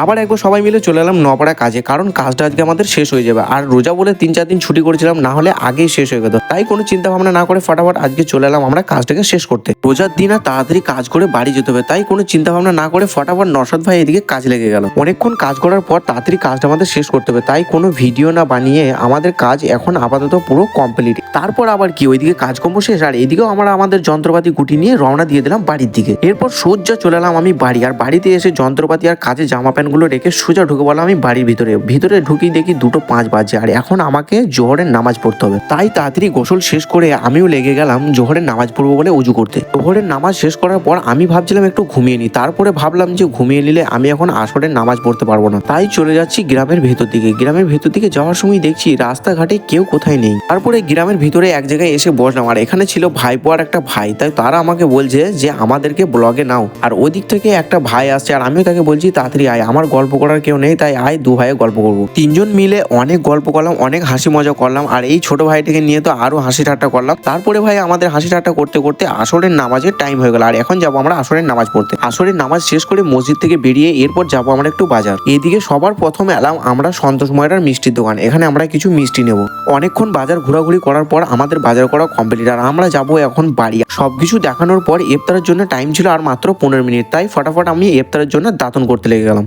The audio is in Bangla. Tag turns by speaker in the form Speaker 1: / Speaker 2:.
Speaker 1: আবার একবার সবাই মিলে চলে এলাম নপাড়া কাজে, কারণ কাজটা আজকে আমাদের শেষ হয়ে যাবে। আর রোজা বলে 3-4 দিন ছুটি করেছিলাম, না হলে আগেই শেষ হয়ে যেত। তাই কোনো চিন্তা ভাবনা না করে ফটাফট আজকে চলে এলাম আমরা কাজটাকে শেষ করতে। রোজার দিন আর তাড়াতাড়ি কাজ করে বাড়ি যেতে হবে, তাই কোনো চিন্তা ভাবনা না করে ফটাফট নরসাদ ভাই এদিকে কাজ লেগে গেল। অনেকক্ষণ কাজ করার পর তাড়াতাড়ি কাজটা আমাদের শেষ করতে হবে, তাই কোনো ভিডিও না বানিয়ে আমাদের কাজ এখন আপাতত পুরো কমপ্লিট। তারপর আবার কি ওইদিকে কাজকর্ম শেষ, আর এদিকেও আমরা আমাদের যন্ত্রপাতি গুটি নিয়ে রওনা দিয়ে দিলাম বাড়ির দিকে। এরপর সোজা চলে এলাম আমি বাড়ি, আর বাড়িতে এসে যন্ত্রপাতি আর কাজে জামা প্যান্ট গুলো রেখে সোজা ঢুকে বললাম আমি বাড়ির ভিতরে ঢুকি দেখি 2:05 বাজে, আর এখন আমাকে জোহরের নামাজ পড়তে হবে। তাই তাড়াতাড়ি গোসল শেষ করে আমিও লেগে গেলাম জোহরের নামাজ পড়বো বলে উজু করতে। জোহরের নামাজ শেষ করার পর আমি ভাবছিলাম একটু ঘুমিয়ে নিই, তারপরে ভাবলাম যে ঘুমিয়ে নিলে আমি এখন আসরের নামাজ পড়তে পারবো না। তাই চলে যাচ্ছি গ্রামের ভেতর দিকে। গ্রামের ভেতর দিকে যাওয়ার সময় দেখছি রাস্তাঘাটে কেউ কোথায় নেই। তারপরে গ্রামের ভিতরে এক জায়গায় এসে বসলাম, আর এখানে ছিল ভাইপো আর একটা ভাই। তাই তারা আমাকে বলছে যে আমাদেরকে ব্লগে নাও, আর ওই দিক থেকে একটা ভাই আসছে, আর আমিও তাকে বলছি তাড়াতাড়ি আয়, আমার গল্প করার কেউ নেই, তাই আয় দু ভাইয়ে গল্প করবো। তিনজন মিলে অনেক গল্প করলাম, অনেক হাসি মজা করলাম, আর এই ছোট ভাইটিকে নিয়ে তো আরো হাসি ঠাট্টা করলাম। তারপরে ভাই আমাদের হাসি ঠাট্টা করতে করতে আসরের নামাজের টাইম হয়ে গেল, আর এখন যাবো আমরা আসরের নামাজ পড়তে। আসরের নামাজ শেষ করে মসজিদ থেকে বেরিয়ে এরপর যাবো আমরা একটু বাজার। এদিকে সবার প্রথমে এলাম আমরা সন্তোষ ময়রার মিষ্টির দোকান, এখানে আমরা কিছু মিষ্টি নেব। অনেকক্ষণ বাজার ঘোরাঘুরি করার পর আমাদের বাজার করা কমপ্লিট, আর আমরা যাবো এখন বাড়ি। সবকিছু দেখানোর পর ইফতারের জন্য টাইম ছিল আর মাত্র 15 মিনিট, তাই ফটাফট আমি ইফতারের জন্য দাতন করতে লেগে গেলাম।